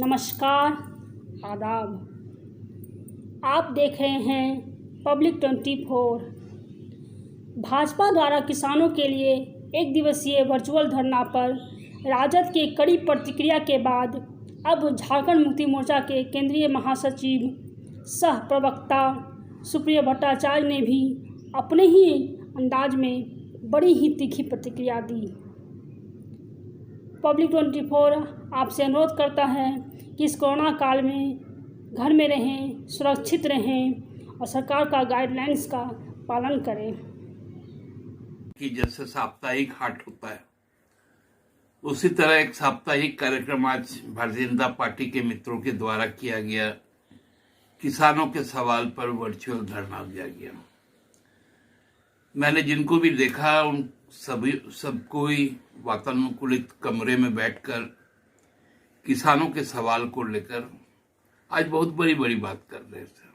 नमस्कार, आदाब। आप देख रहे हैं पब्लिक 24। भाजपा द्वारा किसानों के लिए एक दिवसीय वर्चुअल धरना पर राजद की कड़ी प्रतिक्रिया के बाद अब झारखंड मुक्ति मोर्चा के केंद्रीय महासचिव सह प्रवक्ता सुप्रिया भट्टाचार्य ने भी अपने ही अंदाज में बड़ी ही तीखी प्रतिक्रिया दी। पब्लिक 24 आपसे अनुरोध करता है कि इस कोरोना काल में घर में रहें, सुरक्षित रहें और सरकार का गाइडलाइंस का पालन करें। कि जैसे साप्ताहिक हाट होता है उसी तरह एक साप्ताहिक कार्यक्रम आज भारतीय जनता पार्टी के मित्रों के द्वारा किया गया। किसानों के सवाल पर वर्चुअल धरना दिया गया। मैंने जिनको भी देखा उन सबको ही वातानुकूलित कमरे में बैठकर किसानों के सवाल को लेकर आज बहुत बड़ी बड़ी बात कर रहे थे।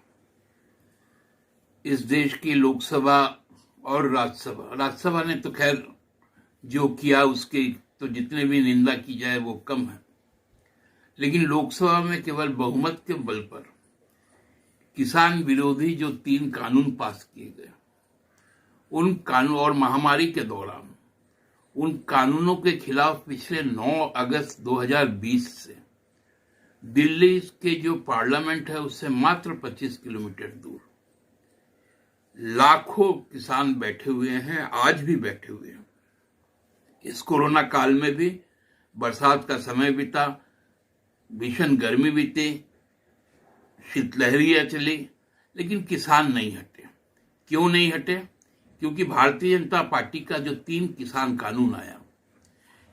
इस देश की लोकसभा और राज्यसभा ने तो खैर जो किया उसके तो जितने भी निंदा की जाए वो कम है, लेकिन लोकसभा में केवल बहुमत के बल पर किसान विरोधी जो 3 कानून पास किए गए, उन कानून और महामारी के दौरान उन कानूनों के खिलाफ पिछले 9 अगस्त 2020 से दिल्ली के जो पार्लियामेंट है उससे मात्र 25 किलोमीटर दूर लाखों किसान बैठे हुए हैं, आज भी बैठे हुए हैं। इस कोरोना काल में भी बरसात का समय बीता, भीषण गर्मी बीती, शीतलहरियां चली, लेकिन किसान नहीं हटे। क्यों नहीं हटे? क्योंकि भारतीय जनता पार्टी का जो 3 किसान कानून आया,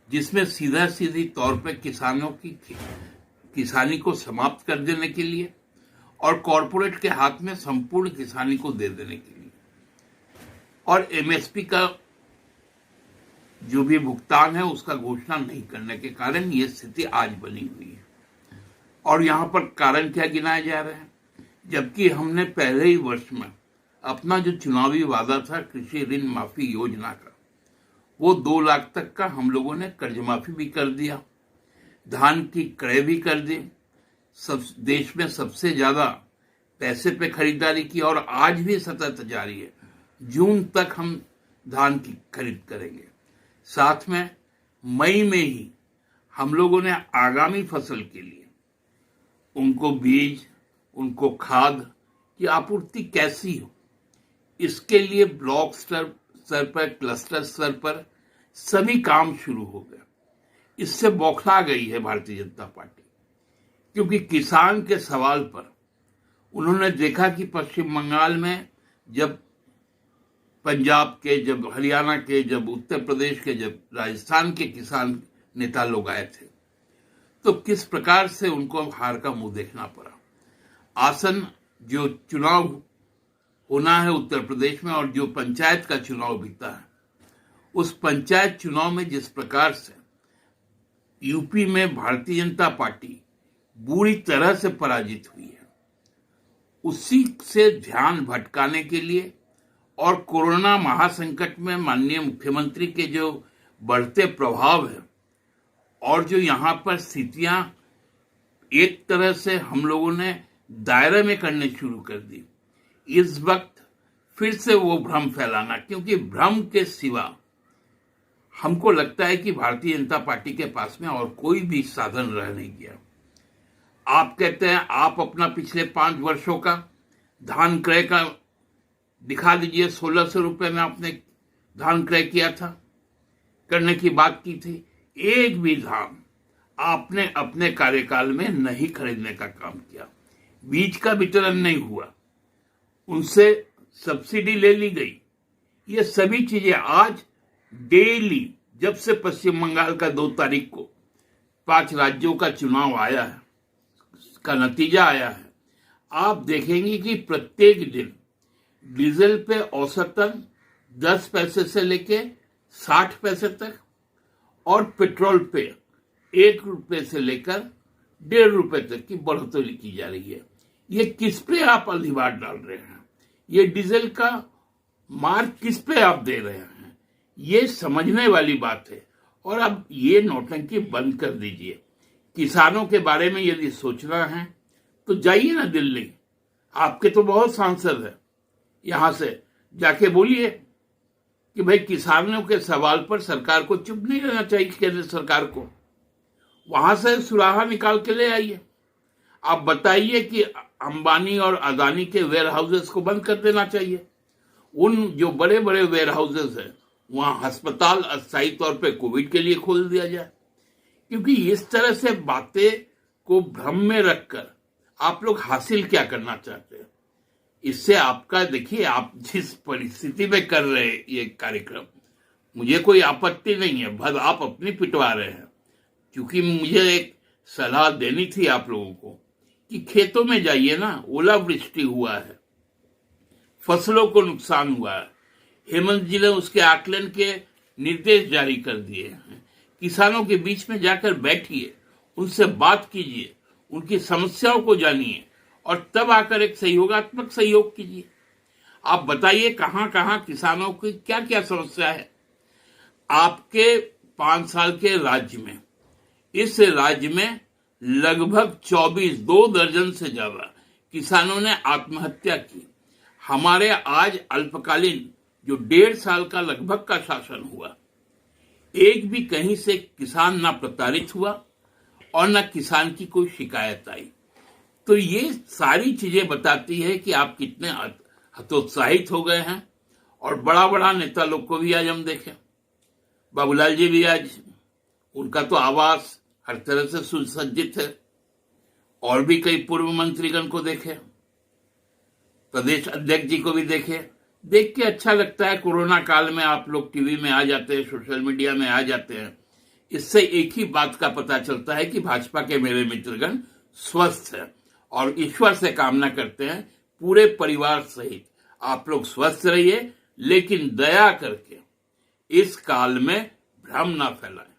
जिसमें सीधी तौर पर किसानों की किसानी को समाप्त कर देने के लिए और कॉरपोरेट के हाथ में संपूर्ण किसानी को दे देने के लिए और एमएसपी का जो भी भुगतान है उसका घोषणा नहीं करने के कारण ये स्थिति आज बनी हुई है। और यहां पर कारण क्या गिनाए जा रहे हैं? जबकि हमने पहले ही वर्ष में अपना जो चुनावी वादा था कृषि ऋण माफी योजना का, वो 2 लाख तक का हम लोगों ने कर्ज माफी भी कर दिया, धान की क्रय भी कर दी, सब देश में सबसे ज्यादा पैसे पे खरीदारी की और आज भी सतत जारी है। जून तक हम धान की खरीद करेंगे। साथ में मई में ही हम लोगों ने आगामी फसल के लिए उनको बीज, उनको खाद की आपूर्ति कैसी हो, इसके लिए ब्लॉक स्तर पर, क्लस्टर स्तर पर सभी काम शुरू हो गए। इससे बौखला गई है भारतीय जनता पार्टी, क्योंकि किसान के सवाल पर उन्होंने देखा कि पश्चिम बंगाल में जब पंजाब के, जब हरियाणा के, जब उत्तर प्रदेश के, जब राजस्थान के किसान नेता लोग आए थे तो किस प्रकार से उनको हार का मुंह देखना पड़ा। आसन जो चुनाव होना है उत्तर प्रदेश में और जो पंचायत का चुनाव बीता है, उस पंचायत चुनाव में जिस प्रकार से यूपी में भारतीय जनता पार्टी बुरी तरह से पराजित हुई है, उसी से ध्यान भटकाने के लिए और कोरोना महासंकट में माननीय मुख्यमंत्री के जो बढ़ते प्रभाव है और जो यहाँ पर स्थितियां एक तरह से हम लोगों ने दायरे में करने शुरू कर दी, इस वक्त फिर से वो भ्रम फैलाना, क्योंकि भ्रम के सिवा हमको लगता है कि भारतीय जनता पार्टी के पास में और कोई भी साधन रह नहीं गया। आप कहते हैं आप अपना पिछले 5 वर्षों का धान क्रय का दिखा दीजिए। 1600 रुपए में आपने धान क्रय किया था, करने की बात की थी। एक भी धान आपने अपने कार्यकाल में नहीं खरीदने का काम किया। बीज का वितरण नहीं हुआ, उनसे सब्सिडी ले ली गई। ये सभी चीजें आज डेली, जब से पश्चिम बंगाल का 2 तारीख को 5 राज्यों का चुनाव आया है, का नतीजा आया है, आप देखेंगे कि प्रत्येक दिन डीजल पे औसतन 10 पैसे से लेके 60 पैसे तक और पेट्रोल पे 1 रुपए से लेकर 1.5 रुपए तक की बढ़ोतरी की जा रही है। ये किस पे आप अधिभार डाल रहे हैं? ये डीजल का मार्क किस पे आप दे रहे हैं? ये समझने वाली बात है। और अब ये नौटंकी बंद कर दीजिए। किसानों के बारे में यदि सोचना है तो जाइए ना दिल्ली, आपके तो बहुत सांसद है, यहां से जाके बोलिए कि भाई किसानों के सवाल पर सरकार को चुप नहीं रहना चाहिए, केंद्र सरकार को वहां से सुराहा निकाल के ले आइए। आप बताइए कि अंबानी और अदानी के वेयर हाउसेस को बंद कर देना चाहिए। उन जो बड़े बड़े वेयर हाउसेस हैं वहां अस्पताल अस्थायी तौर पे कोविड के लिए खोल दिया जाए, क्योंकि इस तरह से बातें को भ्रम में रखकर आप लोग हासिल क्या करना चाहते हैं। इससे आपका, देखिए आप जिस परिस्थिति में कर रहे हैं ये कार्यक्रम, मुझे कोई आपत्ति नहीं है, बस आप अपनी पिटवा रहे हैं। क्योंकि मुझे एक सलाह देनी थी आप लोगों को कि खेतों में जाइए ना, ओलावृष्टि हुआ है, फसलों को नुकसान हुआ है, हेमंत जी ने उसके आकलन के निर्देश जारी कर दिए हैं। किसानों के बीच में जाकर बैठिए, उनसे बात कीजिए, उनकी समस्याओं को जानिए और तब आकर एक सहयोगात्मक सहयोग कीजिए। आप बताइए कहां कहां किसानों की क्या क्या समस्या है। आपके 5 साल के राज्य में, इस राज्य में लगभग 2 दर्जन से ज्यादा किसानों ने आत्महत्या की। हमारे आज अल्पकालीन जो 1.5 साल का लगभग का शासन हुआ, एक भी कहीं से किसान ना प्रताड़ित हुआ और ना किसान की कोई शिकायत आई। तो ये सारी चीजें बताती है कि आप कितने हतोत्साहित हो गए हैं। और बड़ा बड़ा नेता लोग को भी आज हम देखें, बाबूलाल जी भी आज, उनका तो आवास हर तरह से सुसज्जित है, और भी कई पूर्व मंत्रीगण को देखे, प्रदेश अध्यक्ष जी को भी देखे। देख के अच्छा लगता है। कोरोना काल में आप लोग टीवी में आ जाते हैं, सोशल मीडिया में आ जाते हैं, इससे एक ही बात का पता चलता है कि भाजपा के मेरे मित्रगण स्वस्थ है, और ईश्वर से कामना करते हैं पूरे परिवार सहित आप लोग स्वस्थ रहिए, लेकिन दया करके इस काल में भ्रम ना फैलाएं।